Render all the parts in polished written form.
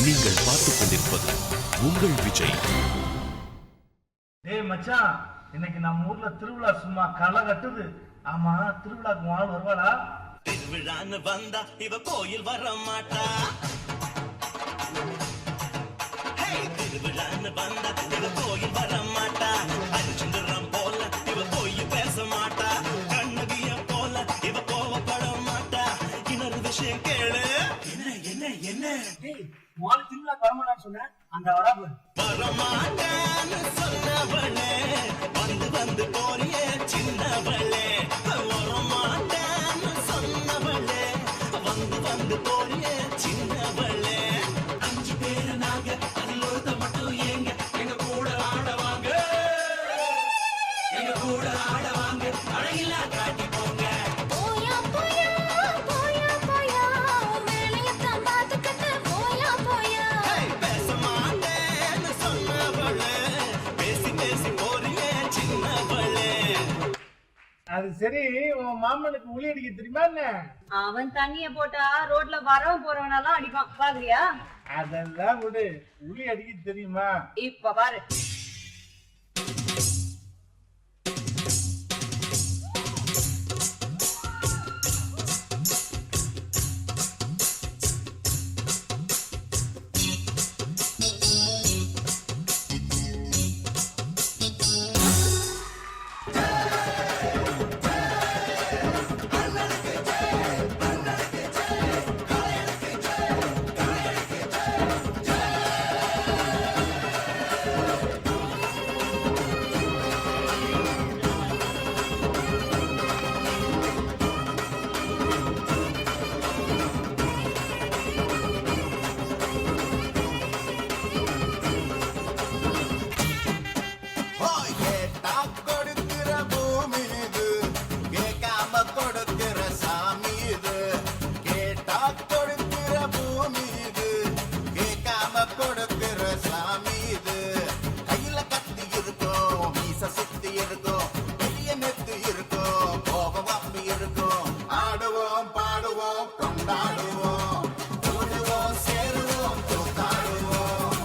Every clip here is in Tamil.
நீங்கள் பார்த்துக் கொண்டிருப்பது உங்கள் விஜய். டேய் மச்சான், இன்னைக்கு நம்ம ஊர்ல திருவிழா சும்மா களை கட்டுது. ஆமா, திருவிழாக்கு ஆள் வருவாளா? திருவிழான்னு வந்தா இவ கோயில் வர மாட்டா. திருவிழான்னு வந்தா இவ கோயில் வர மாட்டா. அரிச்சந்திரம் போல இவ போய் பேச மாட்டா. கண்ணகிய போல இவ கோவப்பட மாட்டா. இன்னொரு விஷயம் கேளு. என்ன என்ன என்ன திருவிழா வரமாட்டான்னு சொன்ன அந்த வராபு வரமாட்டான்னு சொன்னவளே, வந்து வந்து போறியே சின்னவளே. வரமாட்டான்னு சொன்னவளே, வந்து வந்து போறியே சின்னவளே. 5 பேரு நாங்க, அதில் ஒருத்த மட்டும் ஏங்க. எங்க கூட ஆடவாங்க, எங்க கூட ஆடவாங்க. அழகில்லா காட்டி போங்க. போயா போயா போயா போயா மேலையத்தான் பார்த்துக்கிட்டு போயா போயா. பேச மாட்டேன்னு சொன்னவளே, பேசி பேசி போறியே சின்னவளே. அது சரி, உன் மாமனுக்கு உளி அடிக்க தெரியுமா என்ன? அவன் தண்ணிய போட்டா ரோட்ல வரவன் போறவனெல்லாம் அடிப்பான், பாக்குறியா? அதெல்லாம் விடு, உளி அடிக்க தெரியுமா? இப்ப பாரு. கேட்டா கொடுக்கிற பூமி இது, கேட்காம கொடுக்கிற சாமி இது. கேட்டா கொடுக்கிற பூமி இது, கேட்காம கொடுக்கிற சாமி இது. கையில கத்தி இருக்கும், மீச சுத்தி இருக்கும், பெரிய நெத்து இருக்கும், கோபம் அப்படி இருக்கும். ஆடுவோம் பாடுவோம் கொண்டாடுவோம், கூடுவோம் சேருவோம் கூத்தாடுவோம்.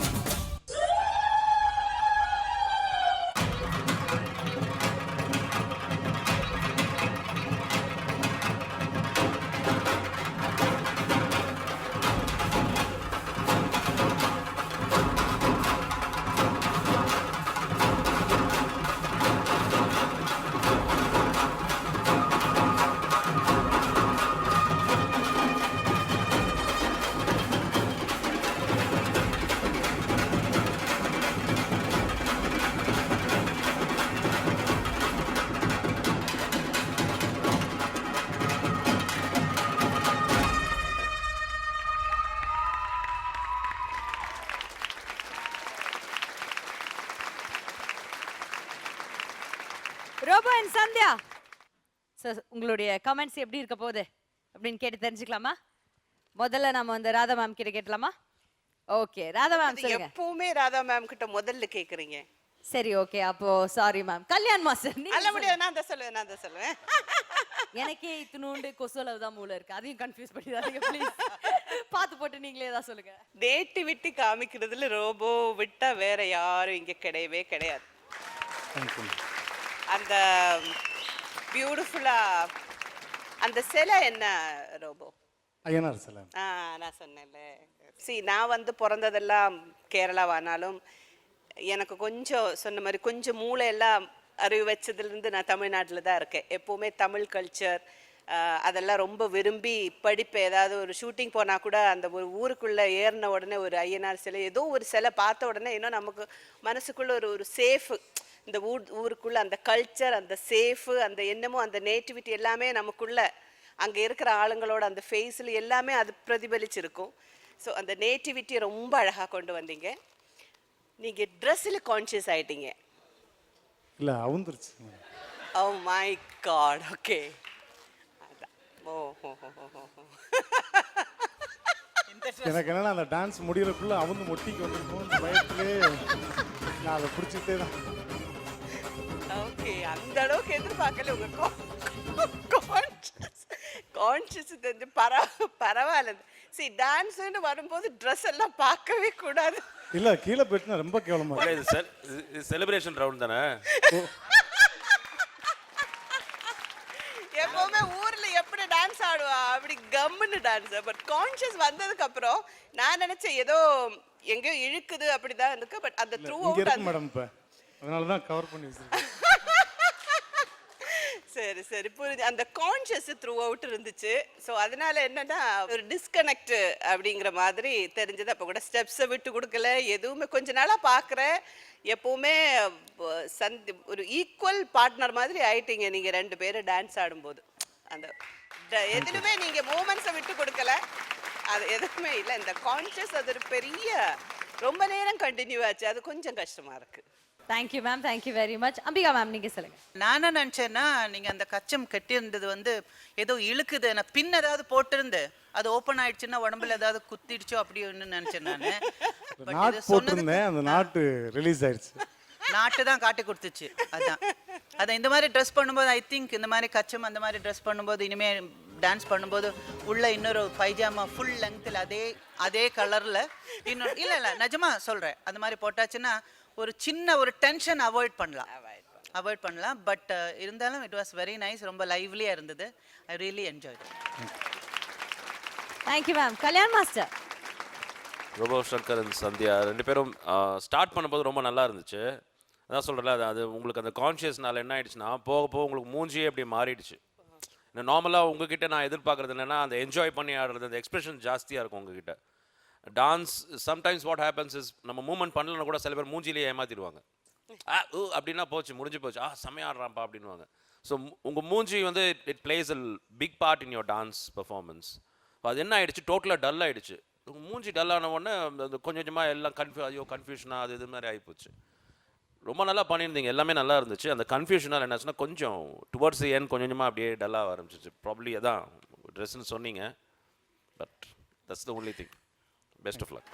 ரோபோ அண்ட் சந்தியா சார், உங்களுடைய கமெண்ட்ஸ் எப்படி இருக்க போகுது அப்படின்னு கேட்டு தெரிஞ்சுக்கலாமா? முதல்ல நம்ம வந்து ராதா மேம் கிட்ட கேட்கலாமா? ஓகே, ராதா மேம் சொல்லுங்க. எப்பவுமே ராதா மேம் கிட்ட முதல்ல கேக்குறீங்க. சரி, ஓகே, அப்போ சாரி மேம். கல்யாண் மாஸ்டர் அல்ல முடியாது, நான் தான் சொல்லுவேன். எனக்கே இத்தினூண்டு கொசோலவு தான் மூளை இருக்கு, அதையும் கன்ஃபியூஸ் பண்ணிடாதீங்க ப்ளீஸ். பார்த்து போட்டு நீங்களே தான் சொல்லுங்க. நேட்டிவிட்டி காமிக்கிறதுல ரோபோ விட்டா வேற யாரும் இங்க கிடையவே கிடையாது. அந்த பியூட்டிஃபுல்லா அந்த சிலை என்ன ரோபோ? ஐயனார் சிலை. நான் சொன்னேன்ல, நான் வந்து பிறந்ததெல்லாம் கேரளாவானாலும் எனக்கு கொஞ்சம் சொன்ன மாதிரி கொஞ்சம் மூளையெல்லாம் அறிவு வச்சதுலேருந்து நான் தமிழ்நாட்டில் தான் இருக்கேன். எப்போவுமே தமிழ் கல்ச்சர் அதெல்லாம் ரொம்ப விரும்பி படிப்பேன். ஏதாவது ஒரு ஷூட்டிங் போனால் கூட அந்த ஒரு ஊருக்குள்ளே ஏறின உடனே ஒரு ஐயனார் சிலை, ஏதோ ஒரு சிலை பார்த்த உடனே இன்னும் நமக்கு மனசுக்குள்ளே ஒரு சேஃபு. இந்த ஊருக்குள்ளே அந்த கல்ச்சர், அந்த சேஃபு, அந்த என்னமோ அந்த நேட்டிவிட்டி எல்லாமே நமக்குள்ளே அங்கே இருக்கிற ஆளுங்களோட அந்த ஃபேஸில் எல்லாமே அது பிரதிபலிச்சிருக்கும். ஸோ அந்த நேட்டிவிட்டியை ரொம்ப அழகாக கொண்டு வந்தீங்க. நீங்கள் ட்ரெஸ்ஸில் கான்ஷியஸ் ஆகிட்டீங்க. இல்லை, அவுந்துருச்சு. Oh my god, okay. அதான், ஓ ஹோ ஹோ ஹோ ஹோ. எனக்கு என்னன்னா அந்த டான்ஸ் முடியறதுக்குள்ள அவங்க மொட்டிக்கு வந்துருக்கும் பயத்திலே நான் அதை பிடிச்சிட்டே தான். ஓகே, அந்த அளவுக்கு எதிர்பார்க்கல. உங்க கான்ஷியஸ் தெரிஞ்சு பரவாயில்ல. சரி டான்ஸ்னு வரும்போது ட்ரெஸ் எல்லாம் பார்க்கவே கூடாது. இல்ல கீழே போயிட்டுனா ரொம்ப கேவலமா இல்ல, இருக்கு. இது செலிப்ரேஷன் ரவுண்ட் தானே. எப்பவுமே ஊர்ல எப்படி டான்ஸ் ஆடுவா அப்படி கம்முன்னு டான்ஸ். பட் கான்ஷியஸ் வந்ததுக்கு அப்புறம் நான் நினைச்சேன் ஏதோ எங்கேயோ இழுக்குது அப்படிதான் இருக்கு. பட் அந்த த்ரூ இங்க அவுட் இருக்கு மேடம் இப்ப. அதனால தான் கவர் பண்ணி வச்சிருக்கேன். சரி சரி புரியுது. அந்த கான்ஷியஸ் த்ரூ அவுட் இருந்துச்சு. ஸோ அதனால என்னன்னா ஒரு டிஸ்கனெக்ட் அப்படிங்கிற மாதிரி தெரிஞ்சது. அப்போ கூட ஸ்டெப்ஸை விட்டு கொடுக்கல, எதுவுமே கொஞ்ச நாளாக பார்க்குறேன். எப்பவுமே ஒரு ஈக்குவல் பார்ட்னர் மாதிரி ஆயிட்டீங்க நீங்க 2 பேரும் டான்ஸ் ஆடும்போது. அந்த எதுலுமே நீங்க மூமெண்ட்ஸை விட்டு கொடுக்கல, அது எதுவுமே இல்லை. இந்த கான்ஷியஸ் அது ஒரு பெரிய ரொம்ப நேரம் கண்டினியூ ஆச்சு, அது கொஞ்சம் கஷ்டமா இருக்கு. Thank you ma'am, thank you very much. Ambika ma'am நீங்க சொல்லுங்க. நான் என்ன நினச்சேன்னா நீங்கள் அந்த கச்சம் கட்டியிருந்தது வந்து ஏதோ இழுக்குது, நான் பின் ஏதாவது போட்டிருந்து அது ஓப்பன் ஆயிடுச்சுன்னா உடம்புல ஏதாவது குத்திடுச்சோ அப்படி ஒன்று நினச்சேன் நான். நாட் போட்டிருந்தேன், அந்த நாட்டு ரிலீஸ் ஆயிடுச்சு. நாட்டு தான் காட்டி கொடுத்துச்சு. அதான் அதை இந்த மாதிரி ட்ரெஸ் பண்ணும்போது ஐ திங்க் இந்த மாதிரி கச்சம் அந்த மாதிரி ட்ரெஸ் பண்ணும்போது இனிமேல் டான்ஸ் பண்ணும்போது உள்ள இன்னொரு பைஜாமா ஃபுல் லெங்த்தில் அதே கலரில் இன்னொரு இல்லை நிஜமா சொல்கிறேன், அந்த மாதிரி போட்டாச்சுன்னா ஒரு சின்ன ஒரு டென்ஷன் அவாய்ட் பண்ணலாம். பட் இருந்தாலும் இட் வாஸ் வெரி நைஸ், ரொம்ப லைவ்லியாக இருந்தது. I really enjoy. Thank you ma'am. Kalyan master. Robo Shankar and Sandhya 2 பேரும் ஸ்டார்ட் பண்ணும்போது ரொம்ப நல்லா இருந்துச்சு. அதான் சொல்கிறேன்ல, அது உங்களுக்கு அந்த கான்ஷியஸ்னால என்ன ஆயிடுச்சுன்னா போக போக உங்களுக்கு மூஞ்சியே அப்படி மாறிடுச்சு. நார்மலாக உங்ககிட்ட நான் எதிர்பார்க்குறது என்னென்னா அந்த என்ஜாய் பண்ணி ஆடுறது, அந்த எக்ஸ்பிரஷன் ஜாஸ்தியாக இருக்கும் உங்ககிட்ட. Dance sometimes what happens is நம்ம மூவ்மெண்ட் பண்ணலன்னா கூட சில பேர் மூஞ்சிலேயே ஏமாத்திடுவாங்க. அப்படின்னா முடிஞ்சு போச்சு, செம்மையா ஆடுறான்ப்பா அப்படின்வாங்க. ஸோ உங்கள் மூஞ்சி வந்து it plays a big part in your dance performance. அது என்ன ஆயிடுச்சு, டோட்டலாக டல் ஆகிடுச்சு. உங்கள் மூஞ்சி டல்லான உடனே கொஞ்சம் கொஞ்சமாக எல்லாம் கன்ஃபியூஷனாக அது இது மாதிரி ஆகிப்போச்சு. ரொம்ப நல்லா பண்ணியிருந்தீங்க, எல்லாமே நல்லா இருந்துச்சு. அந்த கன்ஃபியூஷனால் என்னாச்சுன்னா கொஞ்சம் டுவர்ட்ஸ் தி எண்ட் கொஞ்சம் கொஞ்சமாக அப்படியே டல்லாக ஆரம்பிச்சிச்சு. ப்ராப்ளி அதான் ட்ரெஸ்ன்னு சொன்னீங்க. But that's the only thing. Best of luck.